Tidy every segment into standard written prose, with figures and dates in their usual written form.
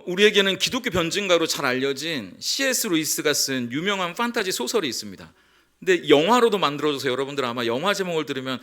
우리에게는 기독교 변증가로 잘 알려진 C.S. 루이스가 쓴 유명한 판타지 소설이 있습니다. 근데 영화로도 만들어져서 여러분들 아마 영화 제목을 들으면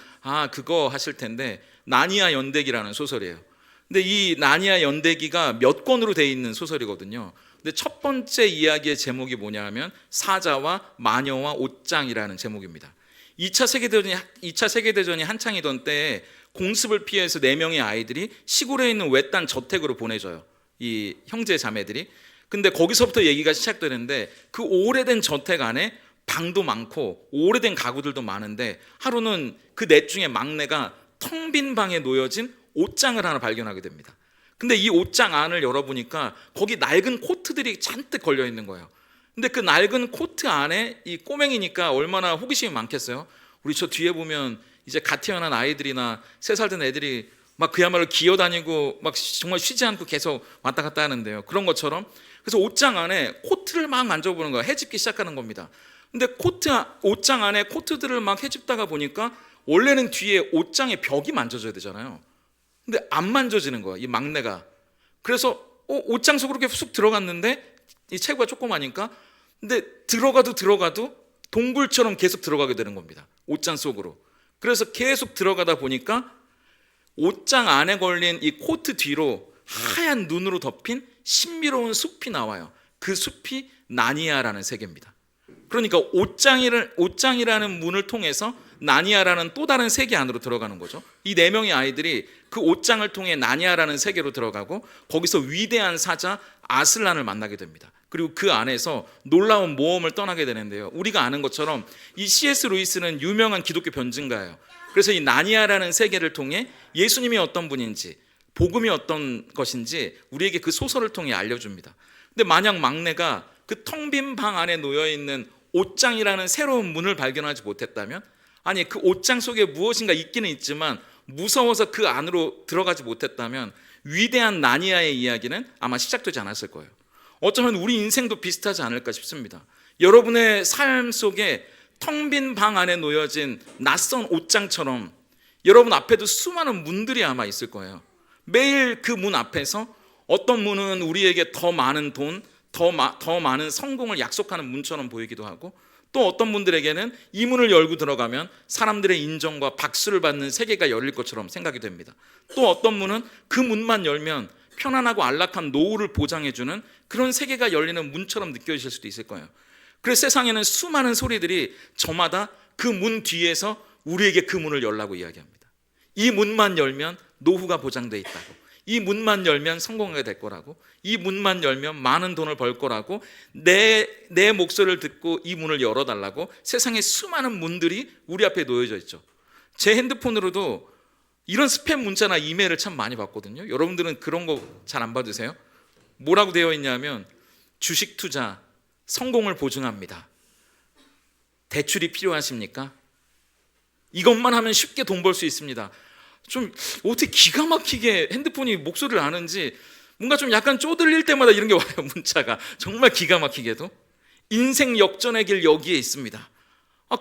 그거 하실 텐데, 나니아 연대기라는 소설이에요. 근데 이 나니아 연대기가 몇 권으로 되어 있는 소설이거든요. 근데 첫 번째 이야기의 제목이 뭐냐 하면 사자와 마녀와 옷장이라는 제목입니다. 2차 세계대전이 한창이던 때에 공습을 피해서 4명의 아이들이 시골에 있는 외딴 저택으로 보내져요. 이 형제 자매들이. 근데 거기서부터 얘기가 시작되는데, 그 오래된 저택 안에 방도 많고 오래된 가구들도 많은데, 하루는 그 넷 중에 막내가 텅 빈 방에 놓여진 옷장을 하나 발견하게 됩니다. 근데 이 옷장 안을 열어보니까 거기 낡은 코트들이 잔뜩 걸려 있는 거예요. 근데 그 낡은 코트 안에 이 꼬맹이니까 얼마나 호기심이 많겠어요. 우리 저 뒤에 보면 이제 갓 태어난 아이들이나 3살 된 애들이 막 그야말로 기어다니고 막 정말 쉬지 않고 계속 왔다 갔다 하는데요. 그런 것처럼, 그래서 옷장 안에 코트를 막 만져보는 거예요. 헤집기 시작하는 겁니다. 근데 옷장 안에 코트들을 막 헤집다가 보니까 원래는 뒤에 옷장의 벽이 만져져야 되잖아요. 근데 안 만져지는 거야, 이 막내가. 그래서 옷장 속으로 이렇게 쑥 들어갔는데, 이 체구가 조그마니까, 근데 들어가도 동굴처럼 계속 들어가게 되는 겁니다, 옷장 속으로. 그래서 계속 들어가다 보니까 옷장 안에 걸린 이 코트 뒤로 하얀 눈으로 덮인 신비로운 숲이 나와요. 그 숲이 나니아라는 세계입니다. 그러니까 옷장이라는 문을 통해서 나니아라는 또 다른 세계 안으로 들어가는 거죠. 이 4명의 아이들이 그 옷장을 통해 나니아라는 세계로 들어가고, 거기서 위대한 사자 아슬란을 만나게 됩니다. 그리고 그 안에서 놀라운 모험을 떠나게 되는데요. 우리가 아는 것처럼 이 C.S. 루이스는 유명한 기독교 변증가예요. 그래서 이 나니아라는 세계를 통해 예수님이 어떤 분인지, 복음이 어떤 것인지 우리에게 그 소설을 통해 알려줍니다. 근데 만약 막내가 그 텅 빈 방 안에 놓여있는 옷장이라는 새로운 문을 발견하지 못했다면, 아니 그 옷장 속에 무엇인가 있기는 있지만 무서워서 그 안으로 들어가지 못했다면, 위대한 나니아의 이야기는 아마 시작되지 않았을 거예요. 어쩌면 우리 인생도 비슷하지 않을까 싶습니다. 여러분의 삶 속에 텅 빈 방 안에 놓여진 낯선 옷장처럼 여러분 앞에도 수많은 문들이 아마 있을 거예요. 매일 그 문 앞에서 어떤 문은 우리에게 더 많은 돈, 더 많은 성공을 약속하는 문처럼 보이기도 하고, 또 어떤 분들에게는 이 문을 열고 들어가면 사람들의 인정과 박수를 받는 세계가 열릴 것처럼 생각이 됩니다. 또 어떤 문은 그 문만 열면 편안하고 안락한 노후를 보장해주는 그런 세계가 열리는 문처럼 느껴지실 수도 있을 거예요. 그래서 세상에는 수많은 소리들이 저마다 그 문 뒤에서 우리에게 그 문을 열라고 이야기합니다. 이 문만 열면 노후가 보장돼 있다고, 이 문만 열면 성공하게 될 거라고, 이 문만 열면 많은 돈을 벌 거라고, 내 목소리를 듣고 이 문을 열어달라고 세상에 수많은 문들이 우리 앞에 놓여져 있죠. 제 핸드폰으로도 이런 스팸 문자나 이메일을 참 많이 받거든요. 여러분들은 그런 거 잘 안 받으세요? 뭐라고 되어 있냐면, 주식 투자 성공을 보증합니다. 대출이 필요하십니까? 이것만 하면 쉽게 돈 벌 수 있습니다. 좀 어떻게 기가 막히게 핸드폰이 목소리를 아는지, 뭔가 좀 약간 쪼들릴 때마다 이런 게 와요, 문자가. 정말 기가 막히게도. 인생 역전의 길 여기에 있습니다.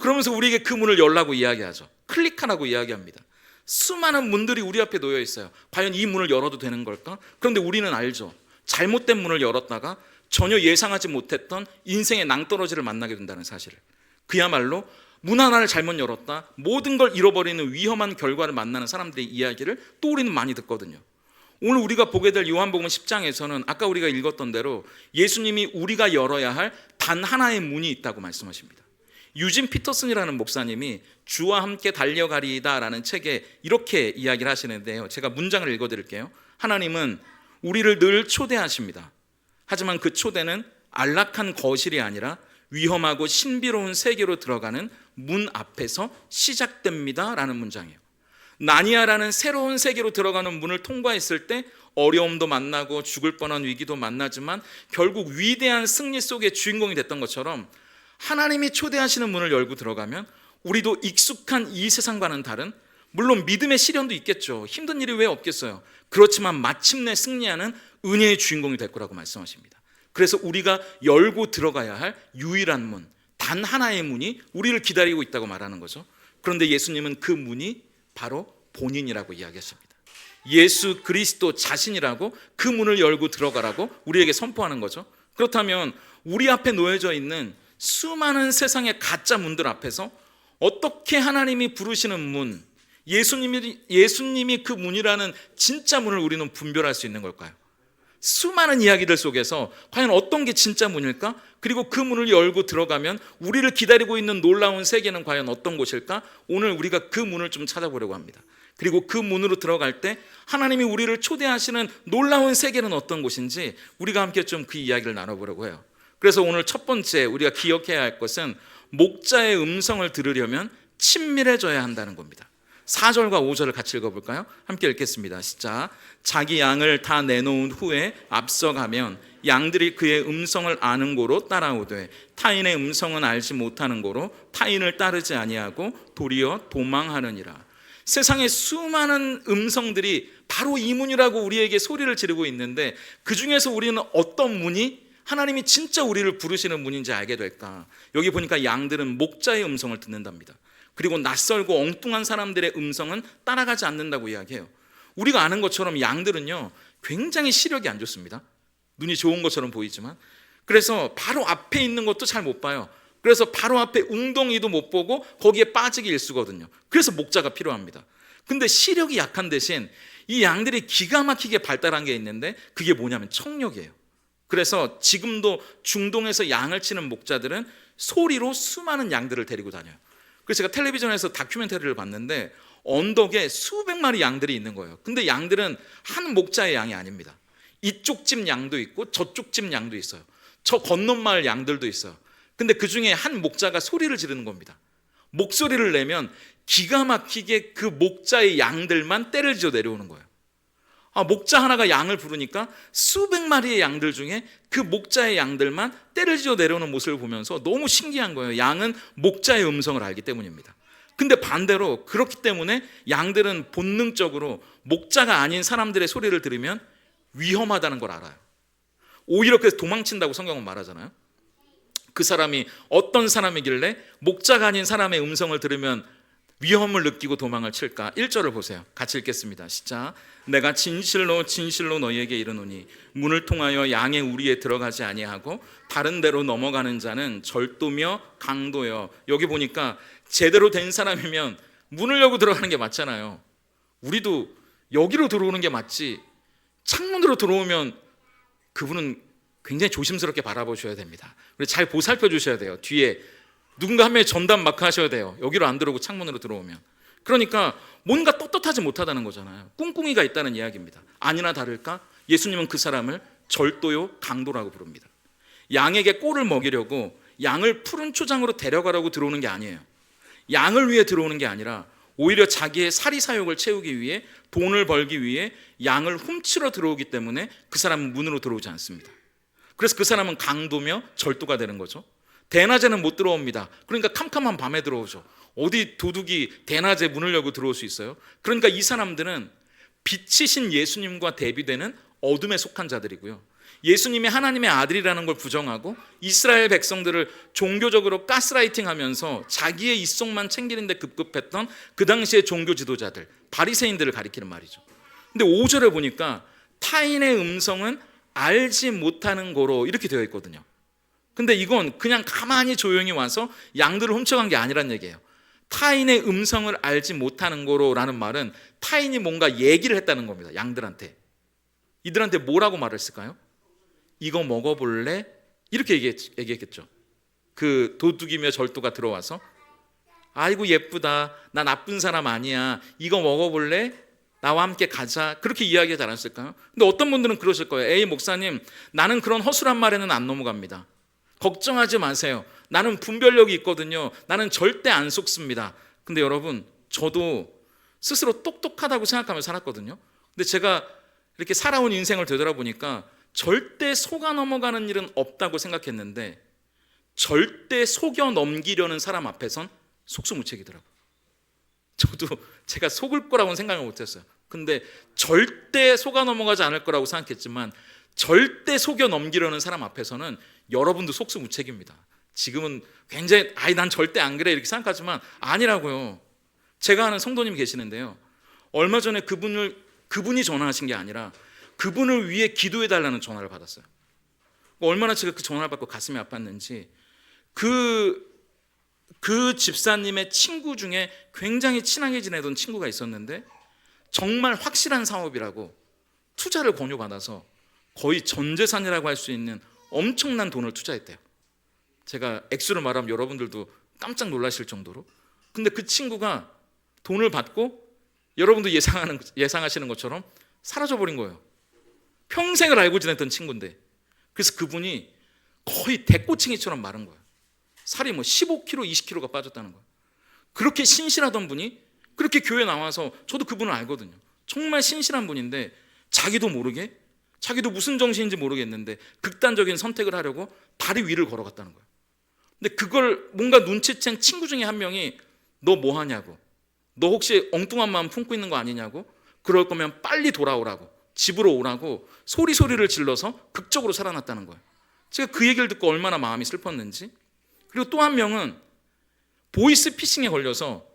그러면서 우리에게 그 문을 열라고 이야기하죠. 클릭하라고 이야기합니다. 수많은 문들이 우리 앞에 놓여 있어요. 과연 이 문을 열어도 되는 걸까? 그런데 우리는 알죠. 잘못된 문을 열었다가 전혀 예상하지 못했던 인생의 낭떠러지를 만나게 된다는 사실을. 그야말로 문 하나를 잘못 열었다 모든 걸 잃어버리는 위험한 결과를 만나는 사람들의 이야기를 또 우리는 많이 듣거든요. 오늘 우리가 보게 될 요한복음 10장에서는 아까 우리가 읽었던 대로 예수님이 우리가 열어야 할 단 하나의 문이 있다고 말씀하십니다. 유진 피터슨이라는 목사님이 주와 함께 달려가리이다 라는 책에 이렇게 이야기를 하시는데요, 제가 문장을 읽어드릴게요. 하나님은 우리를 늘 초대하십니다. 하지만 그 초대는 안락한 거실이 아니라 위험하고 신비로운 세계로 들어가는 문 앞에서 시작됩니다 라는 문장이에요. 나니아라는 새로운 세계로 들어가는 문을 통과했을 때 어려움도 만나고 죽을 뻔한 위기도 만나지만 결국 위대한 승리 속의 주인공이 됐던 것처럼, 하나님이 초대하시는 문을 열고 들어가면 우리도 익숙한 이 세상과는 다른, 물론 믿음의 시련도 있겠죠. 힘든 일이 왜 없겠어요. 그렇지만 마침내 승리하는 은혜의 주인공이 될 거라고 말씀하십니다. 그래서 우리가 열고 들어가야 할 유일한 문, 단 하나의 문이 우리를 기다리고 있다고 말하는 거죠. 그런데 예수님은 그 문이 바로 본인이라고 이야기하십니다. 예수 그리스도 자신이라고 그 문을 열고 들어가라고 우리에게 선포하는 거죠. 그렇다면 우리 앞에 놓여져 있는 수많은 세상의 가짜 문들 앞에서 어떻게 하나님이 부르시는 문, 예수님이 그 문이라는 진짜 문을 우리는 분별할 수 있는 걸까요? 수많은 이야기들 속에서 과연 어떤 게 진짜 문일까? 그리고 그 문을 열고 들어가면 우리를 기다리고 있는 놀라운 세계는 과연 어떤 곳일까? 오늘 우리가 그 문을 좀 찾아보려고 합니다. 그리고 그 문으로 들어갈 때 하나님이 우리를 초대하시는 놀라운 세계는 어떤 곳인지 우리가 함께 좀 그 이야기를 나눠보려고 해요. 그래서 오늘 첫 번째 우리가 기억해야 할 것은 목자의 음성을 들으려면 친밀해져야 한다는 겁니다. 4절과 5절을 같이 읽어볼까요? 함께 읽겠습니다. 시작. 자기 양을 다 내놓은 후에 앞서가면 양들이 그의 음성을 아는 고로 따라오되 타인의 음성은 알지 못하는 고로 타인을 따르지 아니하고 도리어 도망하느니라. 세상의 수많은 음성들이 바로 이 문이라고 우리에게 소리를 지르고 있는데 그 중에서 우리는 어떤 문이 하나님이 진짜 우리를 부르시는 문인지 알게 될까? 여기 보니까 양들은 목자의 음성을 듣는답니다. 그리고 낯설고 엉뚱한 사람들의 음성은 따라가지 않는다고 이야기해요. 우리가 아는 것처럼 양들은요 굉장히 시력이 안 좋습니다. 눈이 좋은 것처럼 보이지만 그래서 바로 앞에 있는 것도 잘 못 봐요. 그래서 바로 앞에 웅덩이도 못 보고 거기에 빠지기 일쑤거든요. 그래서 목자가 필요합니다. 근데 시력이 약한 대신 이 양들이 기가 막히게 발달한 게 있는데 그게 뭐냐면 청력이에요. 그래서 지금도 중동에서 양을 치는 목자들은 소리로 수많은 양들을 데리고 다녀요. 그래서 제가 텔레비전에서 다큐멘터리를 봤는데 언덕에 수백 마리 양들이 있는 거예요. 근데 양들은 한 목자의 양이 아닙니다. 이쪽 집 양도 있고 저쪽 집 양도 있어요. 저 건넌 마을 양들도 있어요. 근데 그 중에 한 목자가 소리를 지르는 겁니다. 목소리를 내면 기가 막히게 그 목자의 양들만 떼를 지어 내려오는 거예요. 목자 하나가 양을 부르니까 수백 마리의 양들 중에 그 목자의 양들만 떼를 지어 내려오는 모습을 보면서 너무 신기한 거예요. 양은 목자의 음성을 알기 때문입니다. 근데 반대로 그렇기 때문에 양들은 본능적으로 목자가 아닌 사람들의 소리를 들으면 위험하다는 걸 알아요. 오히려 그래서 도망친다고 성경은 말하잖아요. 그 사람이 어떤 사람이길래 목자가 아닌 사람의 음성을 들으면 위험을 느끼고 도망을 칠까? 1절을 보세요. 같이 읽겠습니다. 시작. 내가 진실로 진실로 너희에게 이르노니 문을 통하여 양의 우리에 들어가지 아니하고 다른 데로 넘어가는 자는 절도며 강도여. 여기 보니까 제대로 된 사람이면 문을 열고 들어가는 게 맞잖아요. 우리도 여기로 들어오는 게 맞지 창문으로 들어오면 그분은 굉장히 조심스럽게 바라보셔야 됩니다. 그래서 잘 보살펴 주셔야 돼요. 뒤에 누군가 한 명이 전담 마크 하셔야 돼요. 여기로 안 들어오고 창문으로 들어오면. 그러니까 뭔가 떳떳하지 못하다는 거잖아요. 꿍꿍이가 있다는 이야기입니다. 아니나 다를까 예수님은 그 사람을 절도요 강도라고 부릅니다. 양에게 꼴을 먹이려고 양을 푸른 초장으로 데려가라고 들어오는 게 아니에요. 양을 위해 들어오는 게 아니라 오히려 자기의 사리사욕을 채우기 위해 돈을 벌기 위해 양을 훔치러 들어오기 때문에 그 사람은 문으로 들어오지 않습니다. 그래서 그 사람은 강도며 절도가 되는 거죠. 대낮에는 못 들어옵니다. 그러니까 캄캄한 밤에 들어오죠. 어디 도둑이 대낮에 문을 열고 들어올 수 있어요? 그러니까 이 사람들은 빛이신 예수님과 대비되는 어둠에 속한 자들이고요. 예수님이 하나님의 아들이라는 걸 부정하고 이스라엘 백성들을 종교적으로 가스라이팅하면서 자기의 입속만 챙기는 데 급급했던 그 당시의 종교 지도자들, 바리새인들을 가리키는 말이죠. 근데 5절에 보니까 타인의 음성은 알지 못하는 거로 이렇게 되어 있거든요. 근데 이건 그냥 가만히 조용히 와서 양들을 훔쳐간 게 아니란 얘기예요. 타인의 음성을 알지 못하는 거로라는 말은 타인이 뭔가 얘기를 했다는 겁니다. 양들한테. 이들한테 뭐라고 말을 했을까요? 이거 먹어볼래? 이렇게 얘기했겠죠. 그 도둑이며 절도가 들어와서 아이고 예쁘다, 나 나쁜 사람 아니야, 이거 먹어볼래? 나와 함께 가자. 그렇게 이야기하지 않았을까요? 근데 어떤 분들은 그러실 거예요. 에이 목사님, 나는 그런 허술한 말에는 안 넘어갑니다. 걱정하지 마세요. 나는 분별력이 있거든요. 나는 절대 안 속습니다. 근데 여러분, 저도 스스로 똑똑하다고 생각하며 살았거든요. 근데 제가 이렇게 살아온 인생을 되돌아보니까 절대 속아 넘어가는 일은 없다고 생각했는데 절대 속여 넘기려는 사람 앞에선 속수무책이더라고요. 저도 제가 속을 거라고는 생각을 못했어요. 근데 절대 속아 넘어가지 않을 거라고 생각했지만 절대 속여 넘기려는 사람 앞에서는 여러분도 속수무책입니다. 지금은 굉장히 난 절대 안 그래 이렇게 생각하지만 아니라고요. 제가 아는 성도님이 계시는데요. 얼마 전에 그분을 그분이 전화하신 게 아니라 그분을 위해 기도해달라는 전화를 받았어요. 얼마나 제가 그 전화를 받고 가슴이 아팠는지. 그 집사님의 친구 중에 굉장히 친하게 지내던 친구가 있었는데 정말 확실한 사업이라고 투자를 권유받아서 거의 전 재산이라고 할 수 있는 엄청난 돈을 투자했대요. 제가 액수를 말하면 여러분들도 깜짝 놀라실 정도로. 근데 그 친구가 돈을 받고 여러분도 예상하시는 것처럼 사라져버린 거예요. 평생을 알고 지냈던 친구인데. 그래서 그분이 거의 대꼬챙이처럼 마른 거예요. 살이 15kg, 20kg가 빠졌다는 거예요. 그렇게 신실하던 분이 그렇게 교회 나와서, 저도 그분을 알거든요. 정말 신실한 분인데 자기도 모르게, 자기도 무슨 정신인지 모르겠는데 극단적인 선택을 하려고 다리 위를 걸어갔다는 거예요. 근데 그걸 뭔가 눈치챈 친구 중에 한 명이 너 뭐 하냐고, 너 혹시 엉뚱한 마음 품고 있는 거 아니냐고, 그럴 거면 빨리 돌아오라고, 집으로 오라고 소리를 질러서 극적으로 살아났다는 거예요. 제가 그 얘기를 듣고 얼마나 마음이 슬펐는지. 그리고 또 한 명은 보이스피싱에 걸려서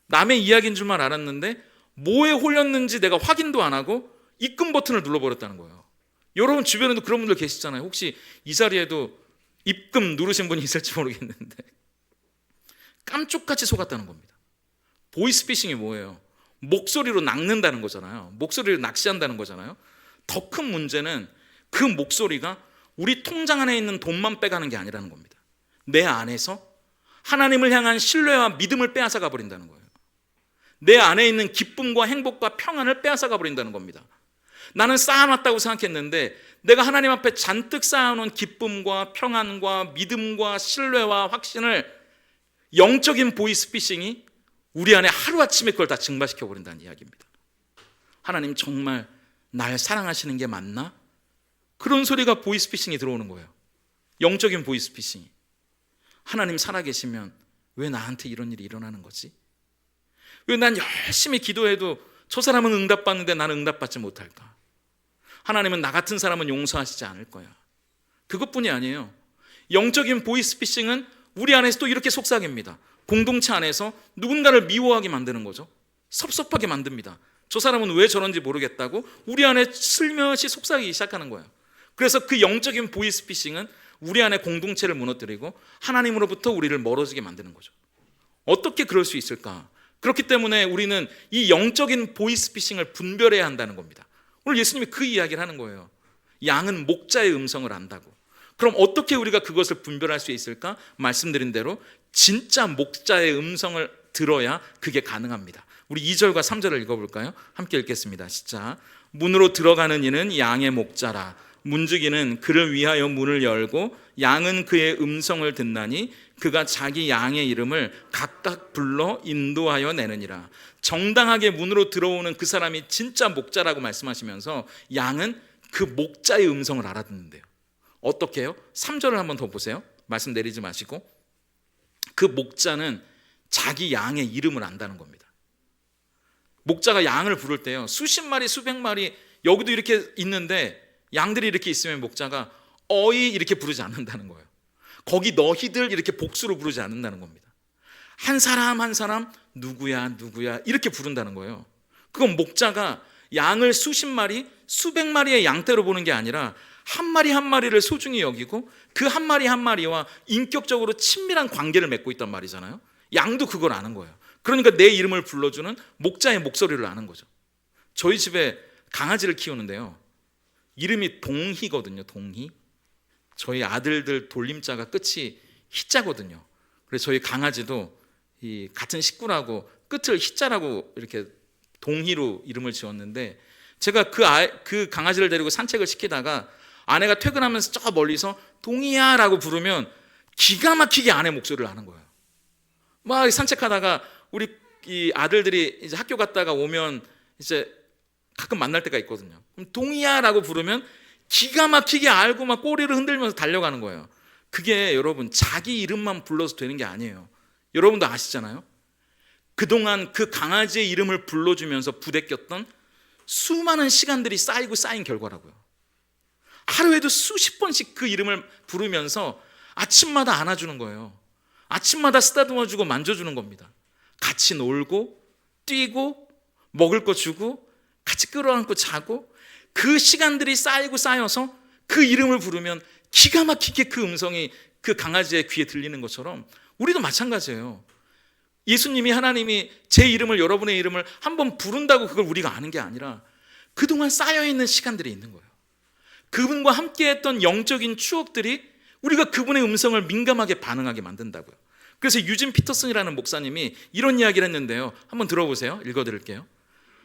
남의 이야기인 줄만 알았는데 뭐에 홀렸는지 내가 확인도 안 하고 입금 버튼을 눌러버렸다는 거예요. 여러분 주변에도 그런 분들 계시잖아요. 혹시 이 자리에도 입금 누르신 분이 있을지 모르겠는데 깜쪽같이 속았다는 겁니다. 보이스피싱이 뭐예요? 목소리로 낚는다는 거잖아요. 목소리를 낚시한다는 거잖아요. 더 큰 문제는 그 목소리가 우리 통장 안에 있는 돈만 빼가는 게 아니라는 겁니다. 내 안에서 하나님을 향한 신뢰와 믿음을 빼앗아가 버린다는 거예요. 내 안에 있는 기쁨과 행복과 평안을 빼앗아가 버린다는 겁니다. 나는 쌓아놨다고 생각했는데 내가 하나님 앞에 잔뜩 쌓아놓은 기쁨과 평안과 믿음과 신뢰와 확신을 영적인 보이스피싱이 우리 안에 하루아침에 그걸 다 증발시켜 버린다는 이야기입니다. 하나님 정말 날 사랑하시는 게 맞나? 그런 소리가 보이스피싱이 들어오는 거예요. 영적인 보이스피싱이. 하나님 살아계시면 왜 나한테 이런 일이 일어나는 거지? 왜 난 열심히 기도해도 저 사람은 응답받는데 나는 응답받지 못할까? 하나님은 나 같은 사람은 용서하시지 않을 거야. 그것뿐이 아니에요. 영적인 보이스피싱은 우리 안에서 또 이렇게 속삭입니다. 공동체 안에서 누군가를 미워하게 만드는 거죠. 섭섭하게 만듭니다. 저 사람은 왜 저런지 모르겠다고 우리 안에 슬며시 속삭이기 시작하는 거예요. 그래서 그 영적인 보이스피싱은 우리 안에 공동체를 무너뜨리고 하나님으로부터 우리를 멀어지게 만드는 거죠. 어떻게 그럴 수 있을까? 그렇기 때문에 우리는 이 영적인 보이스피싱을 분별해야 한다는 겁니다. 오늘 예수님이 그 이야기를 하는 거예요. 양은 목자의 음성을 안다고. 그럼 어떻게 우리가 그것을 분별할 수 있을까? 말씀드린 대로 진짜 목자의 음성을 들어야 그게 가능합니다. 우리 2절과 3절을 읽어볼까요? 함께 읽겠습니다. 시작. 문으로 들어가는 이는 양의 목자라. 문지기는 그를 위하여 문을 열고 양은 그의 음성을 듣나니 그가 자기 양의 이름을 각각 불러 인도하여 내느니라. 정당하게 문으로 들어오는 그 사람이 진짜 목자라고 말씀하시면서 양은 그 목자의 음성을 알아듣는데요. 어떻게 해요? 3절을 한번 더 보세요. 말씀 내리지 마시고. 그 목자는 자기 양의 이름을 안다는 겁니다. 목자가 양을 부를 때요, 수십 마리 수백 마리 여기도 이렇게 있는데 양들이 이렇게 있으면 목자가 어이 이렇게 부르지 않는다는 거예요. 거기 너희들 이렇게 복수로 부르지 않는다는 겁니다. 한 사람 한 사람 누구야 누구야 이렇게 부른다는 거예요. 그건 목자가 양을 수십 마리 수백 마리의 양떼로 보는 게 아니라 한 마리 한 마리를 소중히 여기고 그 한 마리 한 마리와 인격적으로 친밀한 관계를 맺고 있단 말이잖아요. 양도 그걸 아는 거예요. 그러니까 내 이름을 불러주는 목자의 목소리를 아는 거죠. 저희 집에 강아지를 키우는데요, 이름이 동희거든요. 동희. 저희 아들들 돌림자가 끝이 희자거든요. 그래서 저희 강아지도 이 같은 식구라고 끝을 희자라고 이렇게 동희로 이름을 지었는데, 제가 그 강아지를 데리고 산책을 시키다가 아내가 퇴근하면서 저 멀리서 동희야 라고 부르면 기가 막히게 아내 목소리를 아는 거예요. 막 산책하다가 우리 이 아들들이 이제 학교 갔다가 오면 이제 가끔 만날 때가 있거든요. 그럼 동희야 라고 부르면 기가 막히게 알고 막 꼬리를 흔들면서 달려가는 거예요. 그게 여러분 자기 이름만 불러서 되는 게 아니에요. 여러분도 아시잖아요. 그동안 그 강아지의 이름을 불러주면서 부대꼈던 수많은 시간들이 쌓이고 쌓인 결과라고요. 하루에도 수십 번씩 그 이름을 부르면서 아침마다 안아주는 거예요. 아침마다 쓰다듬어주고 만져주는 겁니다. 같이 놀고 뛰고 먹을 거 주고 같이 끌어안고 자고 그 시간들이 쌓여서 그 이름을 부르면 기가 막히게 그 음성이 그 강아지의 귀에 들리는 것처럼 우리도 마찬가지예요. 예수님이, 하나님이 제 이름을, 여러분의 이름을 한번 부른다고 그걸 우리가 아는 게 아니라 그동안 쌓여있는 시간들이 있는 거예요. 그분과 함께했던 영적인 추억들이 우리가 그분의 음성을 민감하게 반응하게 만든다고요. 그래서 유진 피터슨이라는 목사님이 이런 이야기를 했는데요. 한번 들어보세요. 읽어드릴게요.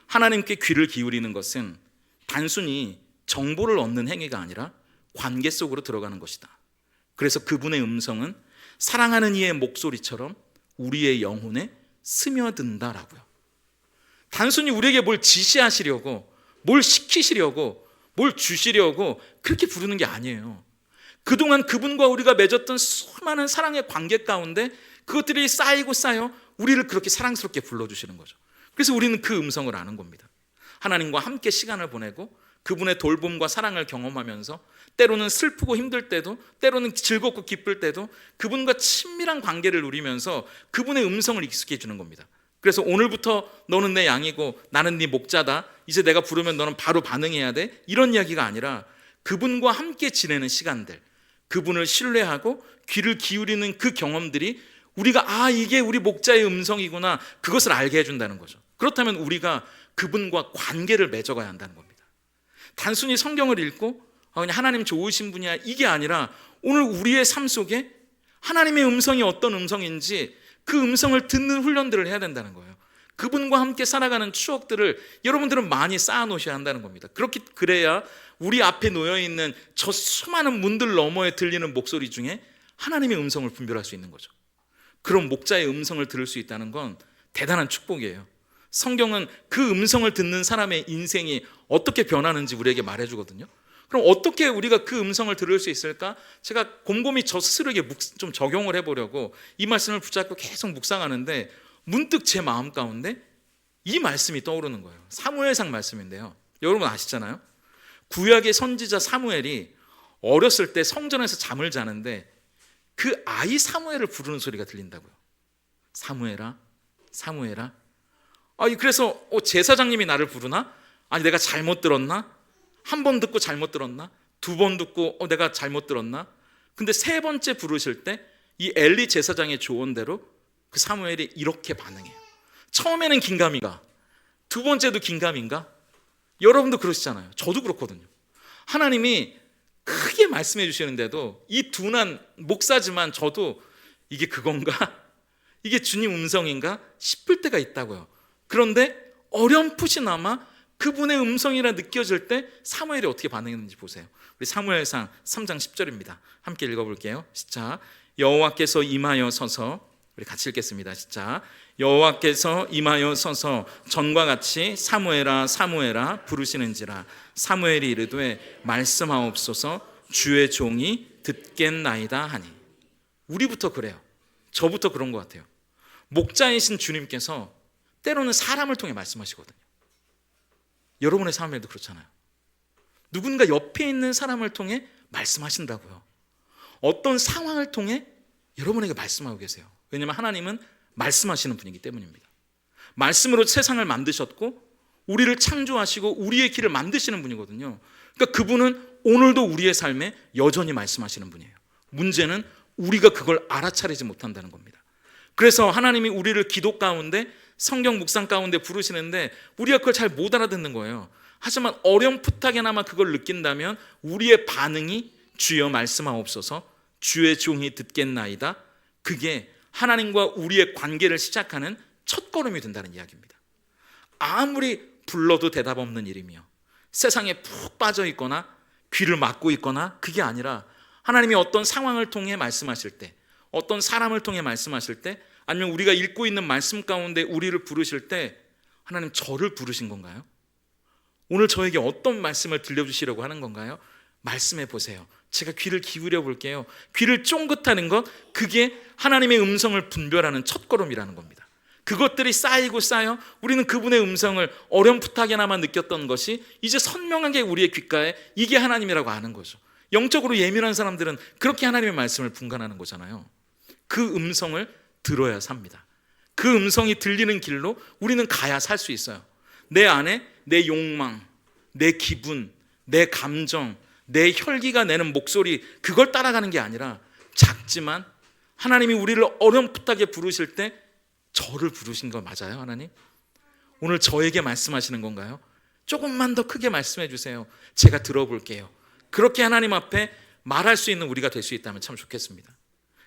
하나님께 귀를 기울이는 것은 단순히 정보를 얻는 행위가 아니라 관계 속으로 들어가는 것이다. 그래서 그분의 음성은 사랑하는 이의 목소리처럼 우리의 영혼에 스며든다라고요. 단순히 우리에게 뭘 지시하시려고, 뭘 시키시려고, 뭘 주시려고 그렇게 부르는 게 아니에요. 그동안 그분과 우리가 맺었던 수많은 사랑의 관계 가운데 그것들이 쌓여 우리를 그렇게 사랑스럽게 불러주시는 거죠. 그래서 우리는 그 음성을 아는 겁니다. 하나님과 함께 시간을 보내고 그분의 돌봄과 사랑을 경험하면서 때로는 슬프고 힘들 때도, 때로는 즐겁고 기쁠 때도 그분과 친밀한 관계를 누리면서 그분의 음성을 익숙해 주는 겁니다. 그래서 오늘부터 너는 내 양이고 나는 네 목자다, 이제 내가 부르면 너는 바로 반응해야 돼, 이런 이야기가 아니라 그분과 함께 지내는 시간들, 그분을 신뢰하고 귀를 기울이는 그 경험들이 우리가 이게 우리 목자의 음성이구나, 그것을 알게 해준다는 거죠. 그렇다면 우리가 그분과 관계를 맺어가야 한다는 겁니다. 단순히 성경을 읽고 그냥 하나님 좋으신 분이야, 이게 아니라 오늘 우리의 삶 속에 하나님의 음성이 어떤 음성인지 그 음성을 듣는 훈련들을 해야 된다는 거예요. 그분과 함께 살아가는 추억들을 여러분들은 많이 쌓아놓으셔야 한다는 겁니다. 그래야 우리 앞에 놓여있는 저 수많은 문들 너머에 들리는 목소리 중에 하나님의 음성을 분별할 수 있는 거죠. 그런 목자의 음성을 들을 수 있다는 건 대단한 축복이에요. 성경은 그 음성을 듣는 사람의 인생이 어떻게 변하는지 우리에게 말해주거든요. 그럼 어떻게 우리가 그 음성을 들을 수 있을까? 제가 곰곰이 저 스스로에게 좀 적용을 해보려고 이 말씀을 붙잡고 계속 묵상하는데 문득 제 마음 가운데 이 말씀이 떠오르는 거예요. 사무엘상 말씀인데요. 여러분 아시잖아요. 구약의 선지자 사무엘이 어렸을 때 성전에서 잠을 자는데 그 아이 사무엘을 부르는 소리가 들린다고요. 사무엘아, 사무엘아. 그래서 제사장님이 나를 부르나? 아니 내가 잘못 들었나? 한 번 듣고 잘못 들었나? 두 번 듣고 내가 잘못 들었나? 근데 세 번째 부르실 때 이 엘리 제사장의 조언대로 그 사무엘이 이렇게 반응해요. 처음에는 긴가민가, 두 번째도 긴가민가. 여러분도 그러시잖아요. 저도 그렇거든요. 하나님이 크게 말씀해 주시는데도 이 둔한 목사지만 저도 이게 그건가? 이게 주님 음성인가? 싶을 때가 있다고요. 그런데 어렴풋이나마 그분의 음성이라 느껴질 때 사무엘이 어떻게 반응했는지 보세요. 우리 사무엘상 3장 10절입니다. 함께 읽어볼게요. 시작. 여호와께서 임하여 서서, 우리 같이 읽겠습니다. 시작. 여호와께서 임하여 서서 전과 같이 사무엘아 사무엘아 부르시는지라. 사무엘이 이르되 말씀하옵소서, 주의 종이 듣겠나이다 하니. 우리부터 그래요. 저부터 그런 것 같아요. 목자이신 주님께서 때로는 사람을 통해 말씀하시거든요. 여러분의 삶에도 그렇잖아요. 누군가 옆에 있는 사람을 통해 말씀하신다고요. 어떤 상황을 통해 여러분에게 말씀하고 계세요. 왜냐하면 하나님은 말씀하시는 분이기 때문입니다. 말씀으로 세상을 만드셨고 우리를 창조하시고 우리의 길을 만드시는 분이거든요. 그러니까 그분은 오늘도 우리의 삶에 여전히 말씀하시는 분이에요. 문제는 우리가 그걸 알아차리지 못한다는 겁니다. 그래서 하나님이 우리를 기도 가운데, 성경 묵상 가운데 부르시는데 우리가 그걸 잘 못 알아듣는 거예요. 하지만 어렴풋하게나마 그걸 느낀다면 우리의 반응이 주여 말씀하옵소서, 주의 종이 듣겠나이다, 그게 하나님과 우리의 관계를 시작하는 첫걸음이 된다는 이야기입니다. 아무리 불러도 대답 없는 일이며 세상에 푹 빠져 있거나 귀를 막고 있거나 그게 아니라 하나님이 어떤 상황을 통해 말씀하실 때, 어떤 사람을 통해 말씀하실 때, 아니면 우리가 읽고 있는 말씀 가운데 우리를 부르실 때 하나님 저를 부르신 건가요? 오늘 저에게 어떤 말씀을 들려주시려고 하는 건가요? 말씀해 보세요. 제가 귀를 기울여 볼게요. 귀를 쫑긋하는 것, 그게 하나님의 음성을 분별하는 첫걸음이라는 겁니다. 그것들이 쌓이고 쌓여 우리는 그분의 음성을 어렴풋하게나마 느꼈던 것이 이제 선명하게 우리의 귓가에 이게 하나님이라고 아는 거죠. 영적으로 예민한 사람들은 그렇게 하나님의 말씀을 분간하는 거잖아요. 그 음성을 들어야 삽니다. 그 음성이 들리는 길로 우리는 가야 살 수 있어요. 내 안에 내 욕망, 내 기분, 내 감정, 내 혈기가 내는 목소리, 그걸 따라가는 게 아니라 작지만 하나님이 우리를 어렴풋하게 부르실 때 저를 부르신 거 맞아요, 하나님? 오늘 저에게 말씀하시는 건가요? 조금만 더 크게 말씀해 주세요. 제가 들어볼게요. 그렇게 하나님 앞에 말할 수 있는 우리가 될 수 있다면 참 좋겠습니다.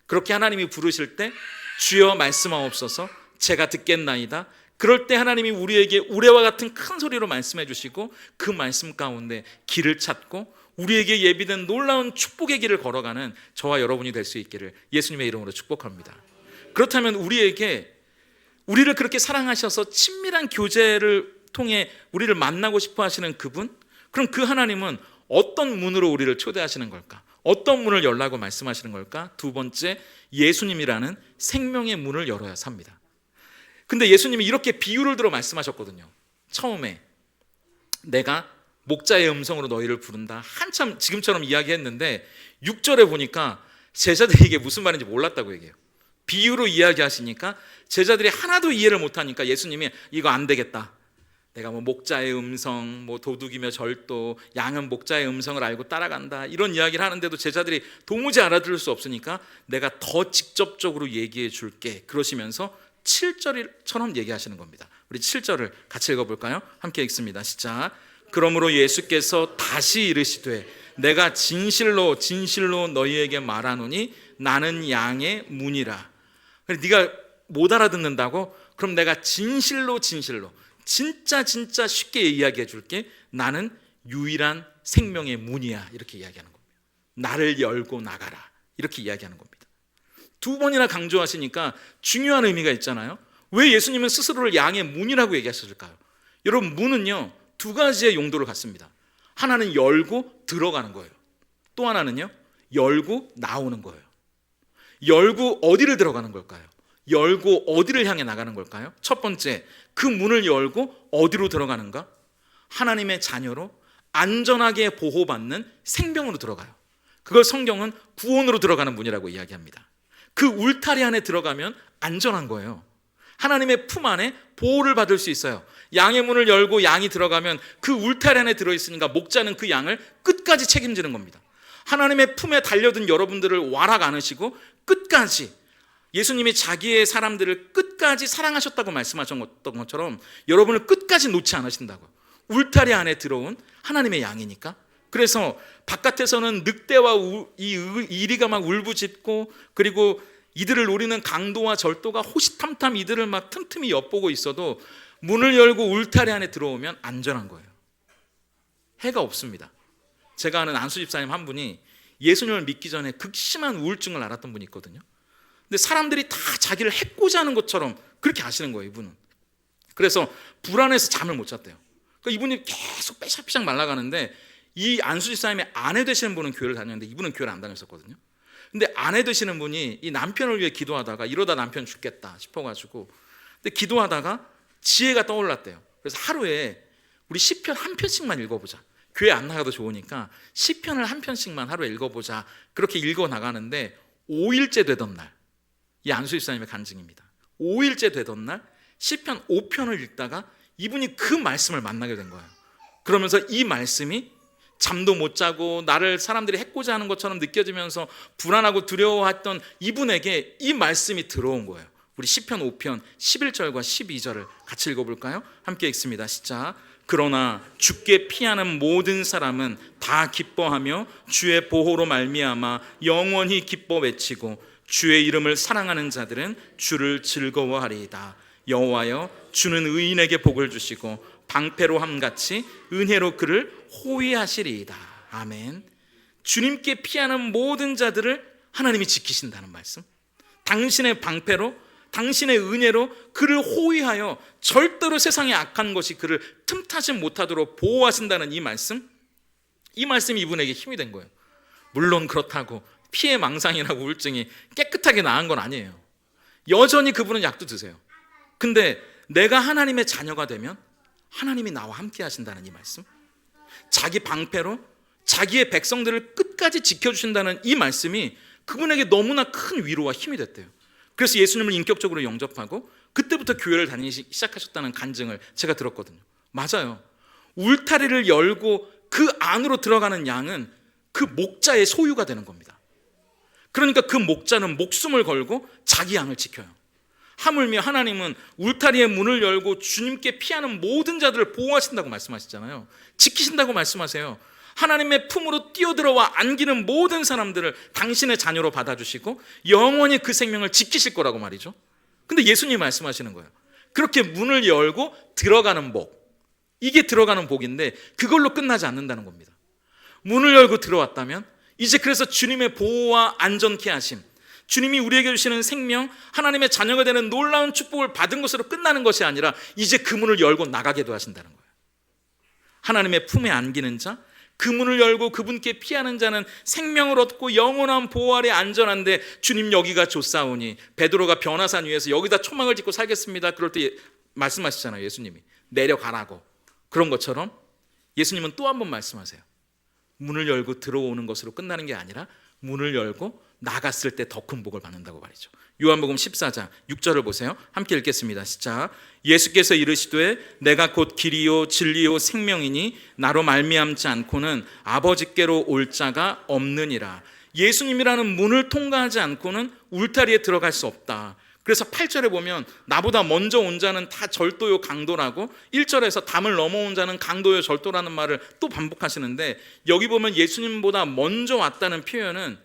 그렇게 하나님이 부르실 때 주여 말씀하옵소서, 제가 듣겠나이다. 그럴 때 하나님이 우리에게 우레와 같은 큰 소리로 말씀해 주시고 그 말씀 가운데 길을 찾고 우리에게 예비된 놀라운 축복의 길을 걸어가는 저와 여러분이 될 수 있기를 예수님의 이름으로 축복합니다. 그렇다면 우리를 그렇게 사랑하셔서 친밀한 교제를 통해 우리를 만나고 싶어 하시는 그분, 그럼 그 하나님은 어떤 문으로 우리를 초대하시는 걸까? 어떤 문을 열라고 말씀하시는 걸까? 두 번째, 예수님이라는 생명의 문을 열어야 삽니다. 근데 예수님이 이렇게 비유를 들어 말씀하셨거든요. 처음에 내가 목자의 음성으로 너희를 부른다, 한참 지금처럼 이야기했는데 6절에 보니까 제자들이 이게 무슨 말인지 몰랐다고 얘기해요. 비유로 이야기하시니까 제자들이 하나도 이해를 못하니까 예수님이 이거 안 되겠다, 내가 뭐 목자의 음성, 뭐 도둑이며 절도, 양은 목자의 음성을 알고 따라간다, 이런 이야기를 하는데도 제자들이 도무지 알아들을 수 없으니까 내가 더 직접적으로 얘기해 줄게, 그러시면서 7절처럼 얘기하시는 겁니다. 우리 7절을 같이 읽어볼까요? 함께 읽습니다. 시작. 그러므로 예수께서 다시 이르시되 내가 진실로 진실로 너희에게 말하노니 나는 양의 문이라. 네가 못 알아듣는다고? 그럼 내가 진실로 진실로 진짜 쉽게 이야기해 줄게. 나는 유일한 생명의 문이야, 이렇게 이야기하는 겁니다. 나를 열고 나가라, 이렇게 이야기하는 겁니다. 두 번이나 강조하시니까 중요한 의미가 있잖아요. 왜 예수님은 스스로를 양의 문이라고 얘기하셨을까요? 여러분, 문은요 두 가지의 용도를 갖습니다. 하나는 열고 들어가는 거예요. 또 하나는요 열고 나오는 거예요. 열고 어디를 들어가는 걸까요? 열고 어디를 향해 나가는 걸까요? 첫 번째, 그 문을 열고 어디로 들어가는가? 하나님의 자녀로 안전하게 보호받는 생명으로 들어가요. 그걸 성경은 구원으로 들어가는 문이라고 이야기합니다. 그 울타리 안에 들어가면 안전한 거예요. 하나님의 품 안에 보호를 받을 수 있어요. 양의 문을 열고 양이 들어가면 그 울타리 안에 들어있으니까 목자는 그 양을 끝까지 책임지는 겁니다. 하나님의 품에 달려든 여러분들을 와락 않으시고 끝까지, 예수님이 자기의 사람들을 끝까지 사랑하셨다고 말씀하셨던 것처럼 여러분을 끝까지 놓지 않으신다고요. 울타리 안에 들어온 하나님의 양이니까. 그래서 바깥에서는 늑대와 이리가 막 울부짖고, 그리고 이들을 노리는 강도와 절도가 호시탐탐 이들을 막 틈틈이 엿보고 있어도 문을 열고 울타리 안에 들어오면 안전한 거예요. 해가 없습니다. 제가 아는 안수 집사님 한 분이 예수님을 믿기 전에 극심한 우울증을 앓았던 분이 있거든요. 근데 사람들이 다 자기를 해코지 하는 것처럼 그렇게 하시는 거예요, 이분은. 그래서 불안해서 잠을 못 잤대요. 그러니까 이분이 계속 빼샥빼샥 말라가는데, 이 안수 집사님의 아내 되시는 분은 교회를 다녔는데 이분은 교회를 안 다녔었거든요. 근데 아내 되시는 분이 이 남편을 위해 기도하다가 이러다 남편 죽겠다 싶어가지고, 근데 기도하다가 지혜가 떠올랐대요. 그래서 하루에 우리 시편 한 편씩만 읽어보자. 교회 안 나가도 좋으니까 시편을 한 편씩만 하루에 읽어보자. 그렇게 읽어 나가는데 5일째 되던 날, 이 안수 집사님의 간증입니다. 5일째 되던 날 시편 5편을 읽다가 이분이 그 말씀을 만나게 된 거예요. 그러면서 이 말씀이 잠도 못 자고 나를 사람들이 해코지 하는 것처럼 느껴지면서 불안하고 두려워했던 이분에게 이 말씀이 들어온 거예요. 우리 시편 5편 11절과 12절을 같이 읽어볼까요? 함께 읽습니다. 시작. 그러나 주께 피하는 모든 사람은 다 기뻐하며 주의 보호로 말미암아 영원히 기뻐 외치고 주의 이름을 사랑하는 자들은 주를 즐거워하리이다. 여호와여, 주는 의인에게 복을 주시고 방패로 함같이 은혜로 그를 호위하시리이다. 아멘. 주님께 피하는 모든 자들을 하나님이 지키신다는 말씀. 당신의 방패로, 당신의 은혜로 그를 호위하여 절대로 세상의 악한 것이 그를 틈타지 못하도록 보호하신다는 이 말씀, 이 말씀이 이분에게 힘이 된 거예요. 물론 그렇다고 피해 망상이나 우울증이 깨끗하게 나은 건 아니에요. 여전히 그분은 약도 드세요. 근데 내가 하나님의 자녀가 되면 하나님이 나와 함께 하신다는 이 말씀, 자기 방패로 자기의 백성들을 끝까지 지켜주신다는 이 말씀이 그분에게 너무나 큰 위로와 힘이 됐대요. 그래서 예수님을 인격적으로 영접하고 그때부터 교회를 다니기 시작하셨다는 간증을 제가 들었거든요. 맞아요. 울타리를 열고 그 안으로 들어가는 양은 그 목자의 소유가 되는 겁니다. 그러니까 그 목자는 목숨을 걸고 자기 양을 지켜요. 하물며 하나님은 울타리의 문을 열고 주님께 피하는 모든 자들을 보호하신다고 말씀하시잖아요. 지키신다고 말씀하세요. 하나님의 품으로 뛰어들어와 안기는 모든 사람들을 당신의 자녀로 받아주시고 영원히 그 생명을 지키실 거라고 말이죠. 근데 예수님이 말씀하시는 거예요. 그렇게 문을 열고 들어가는 복, 이게 들어가는 복인데 그걸로 끝나지 않는다는 겁니다. 문을 열고 들어왔다면 이제 그래서 주님의 보호와 안전케 하심, 주님이 우리에게 주시는 생명, 하나님의 자녀가 되는 놀라운 축복을 받은 것으로 끝나는 것이 아니라 이제 그 문을 열고 나가게도 하신다는 거예요. 하나님의 품에 안기는 자, 그 문을 열고 그분께 피하는 자는 생명을 얻고 영원한 보호 아래 안전한데 주님 여기가 좋사오니, 베드로가 변화산 위에서 여기다 초막을 짓고 살겠습니다 그럴 때 말씀하시잖아요. 예수님이 내려가라고. 그런 것처럼 예수님은 또 한 번 말씀하세요. 문을 열고 들어오는 것으로 끝나는 게 아니라 문을 열고 나갔을 때 더 큰 복을 받는다고 말이죠. 요한복음 14장 6절을 보세요. 함께 읽겠습니다. 시작. 예수께서 이르시되 내가 곧 길이요 진리요 생명이니 나로 말미암지 않고는 아버지께로 올 자가 없느니라. 예수님이라는 문을 통과하지 않고는 울타리에 들어갈 수 없다. 그래서 8절에 보면 나보다 먼저 온 자는 다 절도요 강도라고, 1절에서 담을 넘어온 자는 강도요 절도라는 말을 또 반복하시는데, 여기 보면 예수님보다 먼저 왔다는 표현은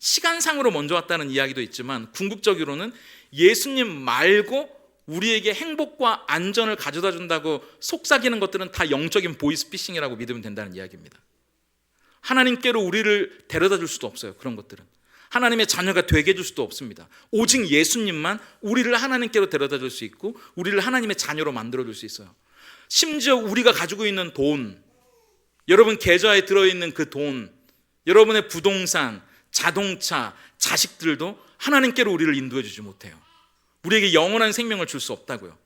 시간상으로 먼저 왔다는 이야기도 있지만 궁극적으로는 예수님 말고 우리에게 행복과 안전을 가져다 준다고 속삭이는 것들은 다 영적인 보이스피싱이라고 믿으면 된다는 이야기입니다. 하나님께로 우리를 데려다 줄 수도 없어요. 그런 것들은 하나님의 자녀가 되게 해줄 수도 없습니다. 오직 예수님만 우리를 하나님께로 데려다 줄 수 있고 우리를 하나님의 자녀로 만들어 줄 수 있어요. 심지어 우리가 가지고 있는 돈, 여러분 계좌에 들어있는 그 돈, 여러분의 부동산, 자동차, 자식들도 하나님께로 우리를 인도해 주지 못해요. 우리에게 영원한 생명을 줄 수 없다고요.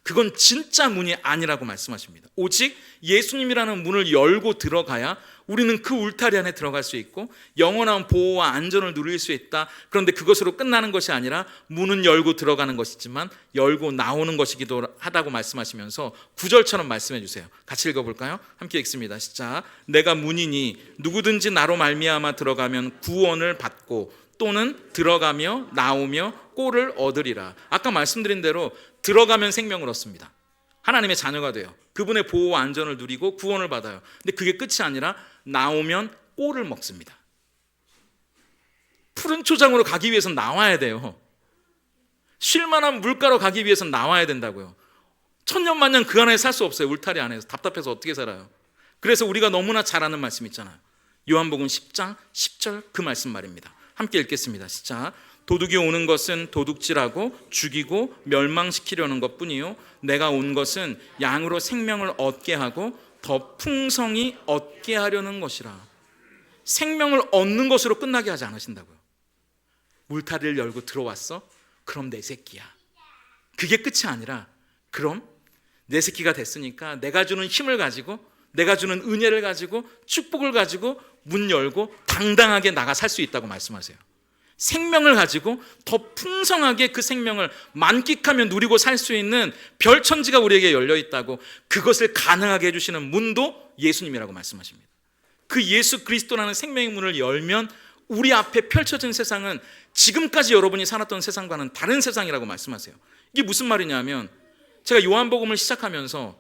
그건 진짜 문이 아니라고 말씀하십니다. 오직 예수님이라는 문을 열고 들어가야 우리는 그 울타리 안에 들어갈 수 있고 영원한 보호와 안전을 누릴 수 있다. 그런데 그것으로 끝나는 것이 아니라 문은 열고 들어가는 것이지만 열고 나오는 것이기도 하다고 말씀하시면서 9절처럼 말씀해 주세요. 같이 읽어볼까요? 함께 읽습니다. 시작. 내가 문이니 누구든지 나로 말미암아 들어가면 구원을 받고 또는 들어가며 나오며 꼴을 얻으리라. 아까 말씀드린 대로 들어가면 생명을 얻습니다. 하나님의 자녀가 돼요. 그분의 보호와 안전을 누리고 구원을 받아요. 근데 그게 끝이 아니라 나오면 꼴을 먹습니다. 푸른 초장으로 가기 위해서는 나와야 돼요. 쉴만한 물가로 가기 위해서는 나와야 된다고요. 천년만년 그 안에 살 수 없어요. 울타리 안에서 답답해서 어떻게 살아요. 그래서 우리가 너무나 잘 아는 말씀 있잖아요. 요한복음 10장 10절 그 말씀 말입니다. 함께 읽겠습니다. 시작. 도둑이 오는 것은 도둑질하고 죽이고 멸망시키려는 것뿐이요 내가 온 것은 양으로 생명을 얻게 하고 더 풍성히 얻게 하려는 것이라. 생명을 얻는 것으로 끝나게 하지 않으신다고요. 울타리를 열고 들어왔어? 그럼 내 새끼야. 그게 끝이 아니라 그럼 내 새끼가 됐으니까 내가 주는 힘을 가지고 내가 주는 은혜를 가지고 축복을 가지고 문 열고 당당하게 나가 살 수 있다고 말씀하세요. 생명을 가지고 더 풍성하게 그 생명을 만끽하며 누리고 살 수 있는 별천지가 우리에게 열려 있다고, 그것을 가능하게 해주시는 문도 예수님이라고 말씀하십니다. 그 예수 그리스도라는 생명의 문을 열면 우리 앞에 펼쳐진 세상은 지금까지 여러분이 살았던 세상과는 다른 세상이라고 말씀하세요. 이게 무슨 말이냐면, 제가 요한복음을 시작하면서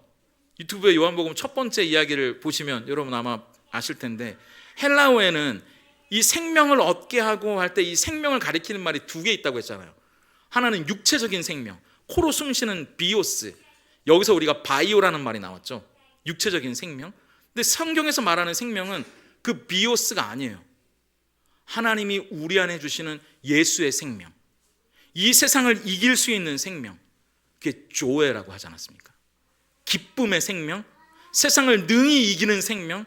유튜브에 요한복음 첫 번째 이야기를 보시면 여러분 아마 아실 텐데, 헬라어에는 이 생명을 얻게 하고 할 때 이 생명을 가리키는 말이 두 개 있다고 했잖아요. 하나는 육체적인 생명, 코로 숨쉬는 비오스, 여기서 우리가 바이오라는 말이 나왔죠. 육체적인 생명. 근데 성경에서 말하는 생명은 그 비오스가 아니에요. 하나님이 우리 안에 주시는 예수의 생명, 이 세상을 이길 수 있는 생명, 그게 조에라고 하지 않았습니까? 기쁨의 생명, 세상을 능히 이기는 생명,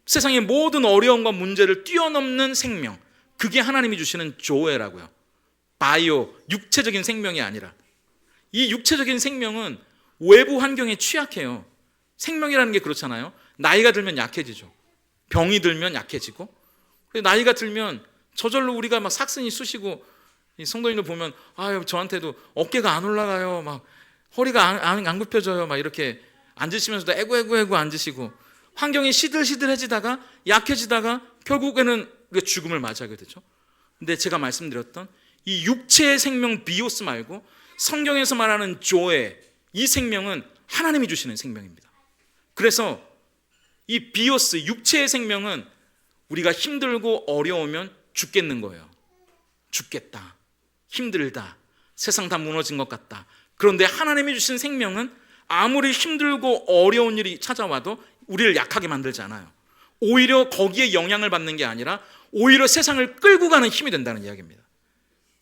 세상의 모든 어려움과 문제를 뛰어넘는 생명, 그게 하나님이 주시는 조에라고요. 바이오, 육체적인 생명이 아니라. 이 육체적인 생명은 외부 환경에 취약해요. 생명이라는 게 그렇잖아요. 나이가 들면 약해지죠. 병이 들면 약해지고, 나이가 들면 저절로 우리가 막 삭신이 쑤시고, 성도님들 보면 아유 저한테도 어깨가 안 올라가요, 막 허리가 안 굽혀져요, 막 이렇게 앉으시면서도 애구 앉으시고, 환경이 시들시들해지다가 약해지다가 결국에는 우리가 죽음을 맞이하게 되죠. 근데 제가 말씀드렸던 이 육체의 생명 비오스 말고 성경에서 말하는 조에, 이 생명은 하나님이 주시는 생명입니다. 그래서 이 비오스, 육체의 생명은 우리가 힘들고 어려우면 죽겠는 거예요. 죽겠다, 힘들다, 세상 다 무너진 것 같다. 그런데 하나님이 주신 생명은 아무리 힘들고 어려운 일이 찾아와도 우리를 약하게 만들지 않아요. 오히려 거기에 영향을 받는 게 아니라 오히려 세상을 끌고 가는 힘이 된다는 이야기입니다.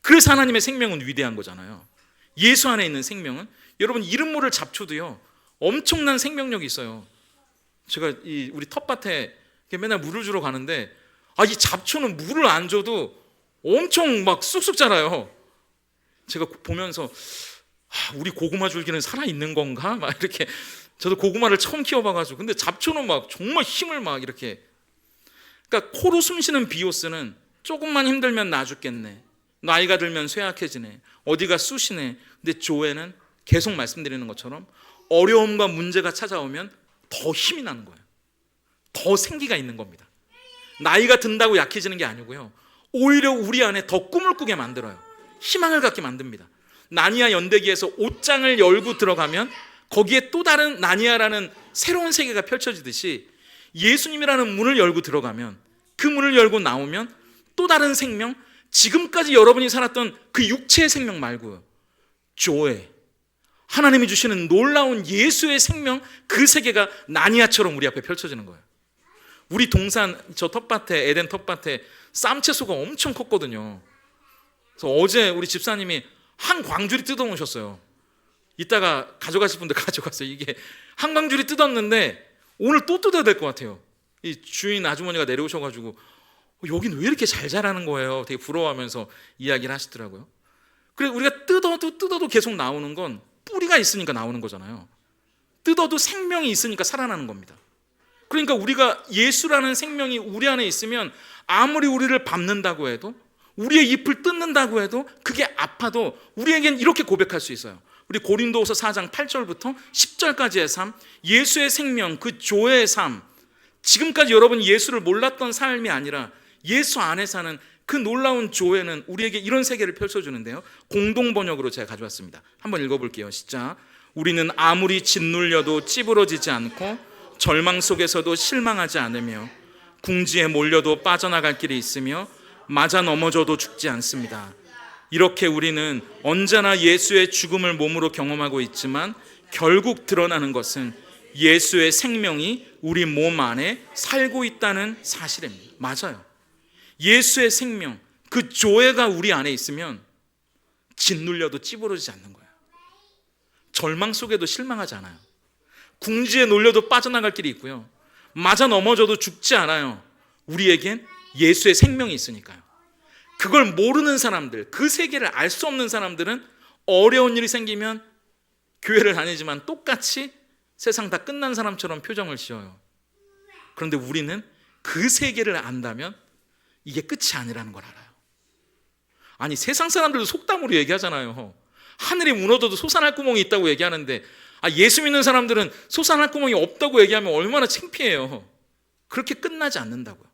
그래서 하나님의 생명은 위대한 거잖아요. 예수 안에 있는 생명은, 여러분 이름 모를 잡초도요 엄청난 생명력이 있어요. 제가 우리 텃밭에 맨날 물을 주러 가는데, 이 잡초는 물을 안 줘도 엄청 막 쑥쑥 자라요. 제가 보면서 우리 고구마 줄기는 살아있는 건가? 막 이렇게, 저도 고구마를 처음 키워봐가지고, 근데 잡초는 막 정말 힘을 막 이렇게. 그러니까 코로 숨쉬는 비오스는 조금만 힘들면 나 죽겠네, 나이가 들면 쇠약해지네, 어디가 쑤시네. 근데 조에는 계속 말씀드리는 것처럼 어려움과 문제가 찾아오면 더 힘이 나는 거예요. 더 생기가 있는 겁니다. 나이가 든다고 약해지는 게 아니고요, 오히려 우리 안에 더 꿈을 꾸게 만들어요. 희망을 갖게 만듭니다. 나니아 연대기에서 옷장을 열고 들어가면 거기에 또 다른 나니아라는 새로운 세계가 펼쳐지듯이, 예수님이라는 문을 열고 들어가면, 그 문을 열고 나오면 또 다른 생명, 지금까지 여러분이 살았던 그 육체의 생명 말고요, 조에 하나님이 주시는 놀라운 예수의 생명, 그 세계가 나니아처럼 우리 앞에 펼쳐지는 거예요. 우리 동산, 저 텃밭에, 에덴 텃밭에 쌈채소가 엄청 컸거든요. 그래서 어제 우리 집사님이 한 광주리 뜯어 놓으셨어요. 이따가 가져가실 분들 가져갔어요. 이게 한 광주리 뜯었는데 오늘 또 뜯어야 될 것 같아요. 이 주인 아주머니가 내려오셔가지고 여긴 왜 이렇게 잘 자라는 거예요? 되게 부러워하면서 이야기를 하시더라고요. 그래서 우리가 뜯어도 계속 나오는 건 뿌리가 있으니까 나오는 거잖아요. 뜯어도 생명이 있으니까 살아나는 겁니다. 그러니까 우리가 예수라는 생명이 우리 안에 있으면 아무리 우리를 밟는다고 해도, 우리의 잎을 뜯는다고 해도, 그게 아파도 우리에겐 이렇게 고백할 수 있어요. 우리 고린도후서 4장 8절부터 10절까지의 삶, 예수의 생명, 그 조의 삶, 지금까지 여러분이 예수를 몰랐던 삶이 아니라 예수 안에 사는 그 놀라운 조에는 우리에게 이런 세계를 펼쳐주는데요, 공동 번역으로 제가 가져왔습니다. 한번 읽어볼게요. 시작. 우리는 아무리 짓눌려도 찌부러지지 않고 절망 속에서도 실망하지 않으며 궁지에 몰려도 빠져나갈 길이 있으며 맞아 넘어져도 죽지 않습니다. 이렇게 우리는 언제나 예수의 죽음을 몸으로 경험하고 있지만 결국 드러나는 것은 예수의 생명이 우리 몸 안에 살고 있다는 사실입니다. 맞아요. 예수의 생명, 그 조회가 우리 안에 있으면 짓눌려도 찌부러지지 않는 거예요. 절망 속에도 실망하지 않아요. 궁지에 놀려도 빠져나갈 길이 있고요, 맞아 넘어져도 죽지 않아요. 우리에겐 예수의 생명이 있으니까요. 그걸 모르는 사람들, 그 세계를 알 수 없는 사람들은 어려운 일이 생기면 교회를 다니지만 똑같이 세상 다 끝난 사람처럼 표정을 지어요. 그런데 우리는 그 세계를 안다면 이게 끝이 아니라는 걸 알아요. 아니, 세상 사람들도 속담으로 얘기하잖아요. 하늘이 무너져도 솟아날 구멍이 있다고 얘기하는데, 예수 믿는 사람들은 솟아날 구멍이 없다고 얘기하면 얼마나 창피해요. 그렇게 끝나지 않는다고요.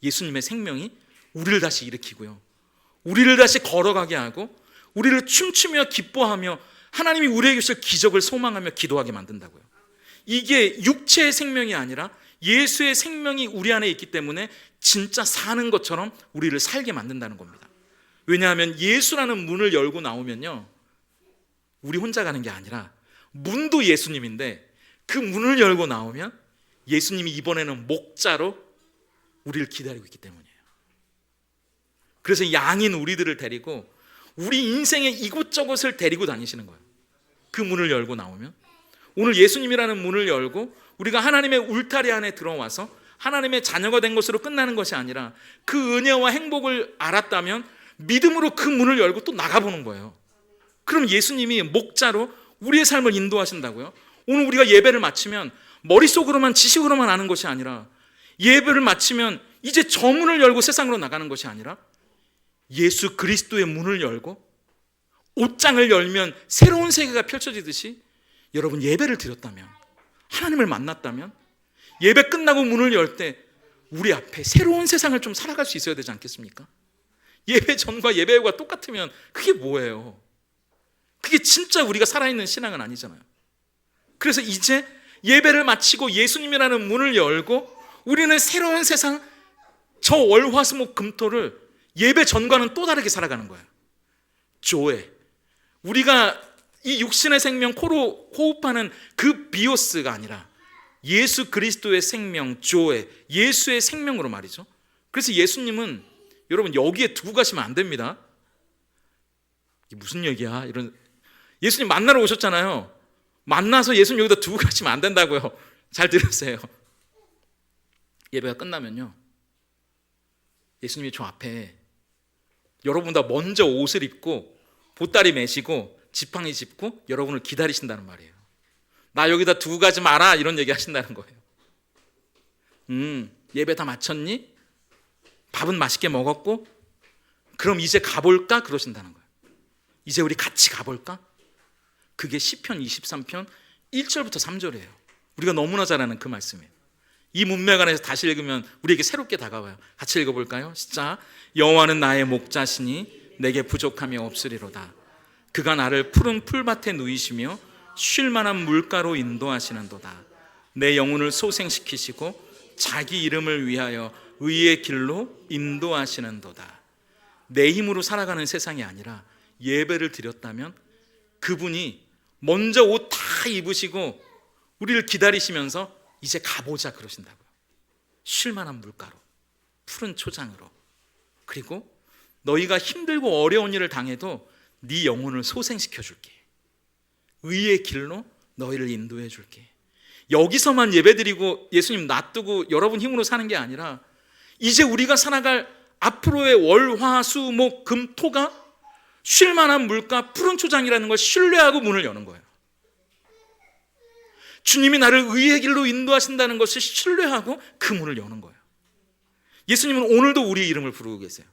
예수님의 생명이 우리를 다시 일으키고요, 우리를 다시 걸어가게 하고, 우리를 춤추며 기뻐하며 하나님이 우리에게 주실 기적을 소망하며 기도하게 만든다고요. 이게 육체의 생명이 아니라 예수의 생명이 우리 안에 있기 때문에 진짜 사는 것처럼 우리를 살게 만든다는 겁니다. 왜냐하면 예수라는 문을 열고 나오면요, 우리 혼자 가는 게 아니라 문도 예수님인데, 그 문을 열고 나오면 예수님이 이번에는 목자로 우리를 기다리고 있기 때문이에요. 그래서 양인 우리들을 데리고 우리 인생의 이곳저곳을 데리고 다니시는 거예요. 그 문을 열고 나오면, 오늘 예수님이라는 문을 열고 우리가 하나님의 울타리 안에 들어와서 하나님의 자녀가 된 것으로 끝나는 것이 아니라, 그 은혜와 행복을 알았다면 믿음으로 그 문을 열고 또 나가보는 거예요. 그럼 예수님이 목자로 우리의 삶을 인도하신다고요. 오늘 우리가 예배를 마치면 머릿속으로만, 지식으로만 아는 것이 아니라, 예배를 마치면 이제 저 문을 열고 세상으로 나가는 것이 아니라 예수 그리스도의 문을 열고 옷장을 열면 새로운 세계가 펼쳐지듯이 여러분 예배를 드렸다면, 하나님을 만났다면, 예배 끝나고 문을 열 때 우리 앞에 새로운 세상을 좀 살아갈 수 있어야 되지 않겠습니까? 예배 전과 예배 후가 똑같으면 그게 뭐예요? 그게 진짜 우리가 살아있는 신앙은 아니잖아요. 그래서 이제 예배를 마치고 예수님이라는 문을 열고 우리는 새로운 세상, 저 월화수목 금토를 예배 전과는 또 다르게 살아가는 거예요. 조에, 우리가 이 육신의 생명 코로 호흡하는 그 비오스가 아니라 예수 그리스도의 생명, 조에, 예수의 생명으로 말이죠. 그래서 예수님은 여러분 여기에 두고 가시면 안 됩니다. 이게 무슨 얘기야? 이런, 예수님 만나러 오셨잖아요. 만나서 예수님 여기다 두고 가시면 안 된다고요. 잘 들으세요. 예배가 끝나면요, 예수님이 저 앞에 여러분보다 먼저 옷을 입고 보따리 메시고 지팡이 짚고 여러분을 기다리신다는 말이에요. 나 여기다 두고 가지 마라, 이런 얘기 하신다는 거예요. 예배 다 마쳤니? 밥은 맛있게 먹었고? 그럼 이제 가볼까? 그러신다는 거예요. 이제 우리 같이 가볼까? 그게 시편 23편 1절부터 3절이에요. 우리가 너무나 잘 아는 그 말씀이에요. 이 문맥 안에서 다시 읽으면 우리에게 새롭게 다가와요. 같이 읽어볼까요? 시작. 여호와는 나의 목자시니 내게 부족함이 없으리로다. 그가 나를 푸른 풀밭에 누이시며 쉴 만한 물가로 인도하시는도다. 내 영혼을 소생시키시고 자기 이름을 위하여 의의 길로 인도하시는도다. 내 힘으로 살아가는 세상이 아니라 예배를 드렸다면 그분이 먼저 옷 다 입으시고 우리를 기다리시면서 이제 가보자 그러신다고요. 쉴 만한 물가로, 푸른 초장으로. 그리고 너희가 힘들고 어려운 일을 당해도 네 영혼을 소생시켜 줄게. 의의 길로 너희를 인도해 줄게. 여기서만 예배드리고 예수님 놔두고 여러분 힘으로 사는 게 아니라 이제 우리가 살아갈 앞으로의 월, 화, 수, 목, 금, 토가 쉴 만한 물가, 푸른 초장이라는 걸 신뢰하고 문을 여는 거예요. 주님이 나를 의의 길로 인도하신다는 것을 신뢰하고 그 문을 여는 거예요. 예수님은 오늘도 우리의 이름을 부르고 계세요.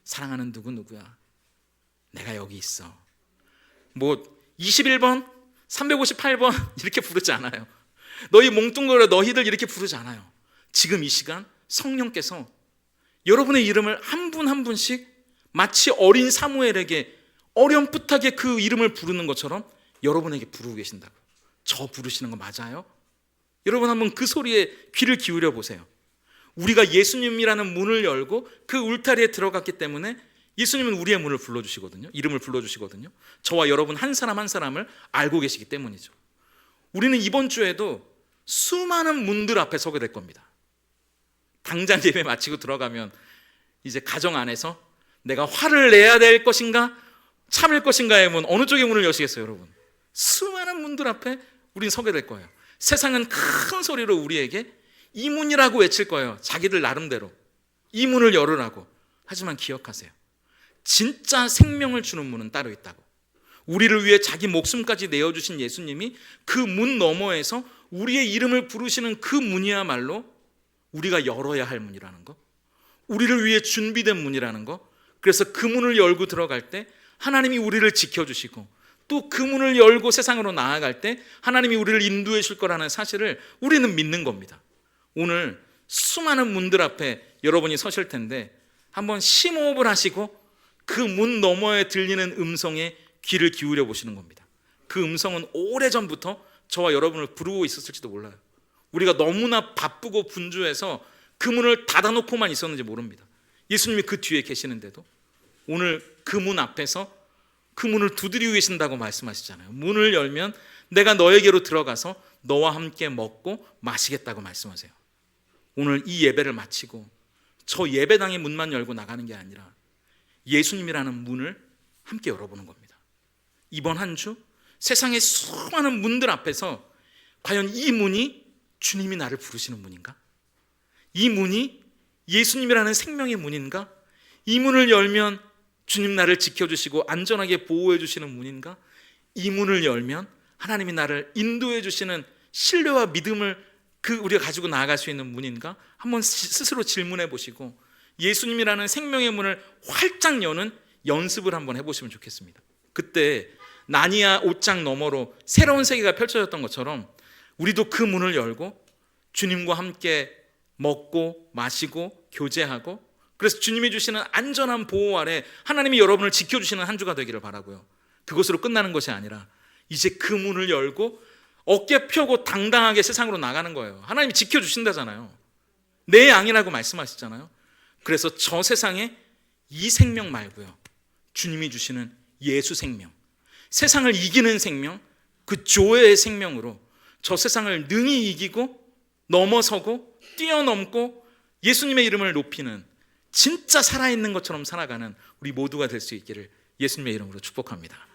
사랑하는 누구누구야, 내가 여기 있어. 뭐 21번, 358번 이렇게 부르지 않아요. 너희 몽뚱그려 너희들 이렇게 부르지 않아요. 지금 이 시간 성령께서 여러분의 이름을 한 분 한 분씩 마치 어린 사무엘에게 어렴풋하게 그 이름을 부르는 것처럼 여러분에게 부르고 계신다고요. 저 부르시는 거 맞아요? 여러분 한번 그 소리에 귀를 기울여 보세요. 우리가 예수님이라는 문을 열고 그 울타리에 들어갔기 때문에 예수님은 우리의 문을 불러주시거든요. 이름을 불러주시거든요. 저와 여러분 한 사람 한 사람을 알고 계시기 때문이죠. 우리는 이번 주에도 수많은 문들 앞에 서게 될 겁니다. 당장 예배 마치고 들어가면 이제 가정 안에서 내가 화를 내야 될 것인가 참을 것인가의 문, 어느 쪽의 문을 여시겠어요 여러분? 수많은 문들 앞에 우린 서게 될 거예요. 세상은 큰 소리로 우리에게 이 문이라고 외칠 거예요. 자기들 나름대로 이 문을 열으라고. 하지만 기억하세요, 진짜 생명을 주는 문은 따로 있다고. 우리를 위해 자기 목숨까지 내어주신 예수님이 그 문 너머에서 우리의 이름을 부르시는 그 문이야말로 우리가 열어야 할 문이라는 거, 우리를 위해 준비된 문이라는 거. 그래서 그 문을 열고 들어갈 때 하나님이 우리를 지켜주시고 또 그 문을 열고 세상으로 나아갈 때 하나님이 우리를 인도해 줄 거라는 사실을 우리는 믿는 겁니다. 오늘 수많은 문들 앞에 여러분이 서실 텐데 한번 심호흡을 하시고 그 문 너머에 들리는 음성에 귀를 기울여 보시는 겁니다. 그 음성은 오래전부터 저와 여러분을 부르고 있었을지도 몰라요. 우리가 너무나 바쁘고 분주해서 그 문을 닫아놓고만 있었는지 모릅니다. 예수님이 그 뒤에 계시는데도 오늘 그 문 앞에서 그 문을 두드리고 계신다고 말씀하시잖아요. 문을 열면 내가 너에게로 들어가서 너와 함께 먹고 마시겠다고 말씀하세요. 오늘 이 예배를 마치고 저 예배당의 문만 열고 나가는 게 아니라 예수님이라는 문을 함께 열어보는 겁니다. 이번 한 주 세상의 수많은 문들 앞에서 과연 이 문이 주님이 나를 부르시는 문인가? 이 문이 예수님이라는 생명의 문인가? 이 문을 열면 주님 나를 지켜주시고 안전하게 보호해 주시는 문인가? 이 문을 열면 하나님이 나를 인도해 주시는 신뢰와 믿음을 우리가 가지고 나아갈 수 있는 문인가? 한번 스스로 질문해 보시고 예수님이라는 생명의 문을 활짝 여는 연습을 한번 해보시면 좋겠습니다. 그때 나니아 옷장 너머로 새로운 세계가 펼쳐졌던 것처럼 우리도 그 문을 열고 주님과 함께 먹고 마시고 교제하고, 그래서 주님이 주시는 안전한 보호 아래 하나님이 여러분을 지켜주시는 한 주가 되기를 바라고요. 그것으로 끝나는 것이 아니라 이제 그 문을 열고 어깨 펴고 당당하게 세상으로 나가는 거예요. 하나님이 지켜주신다잖아요. 내 양이라고 말씀하시잖아요. 그래서 저 세상에 이 생명 말고요, 주님이 주시는 예수 생명, 세상을 이기는 생명, 그 조의 생명으로 저 세상을 능히 이기고 넘어서고 뛰어넘고 예수님의 이름을 높이는, 진짜 살아있는 것처럼 살아가는 우리 모두가 될 수 있기를 예수님의 이름으로 축복합니다.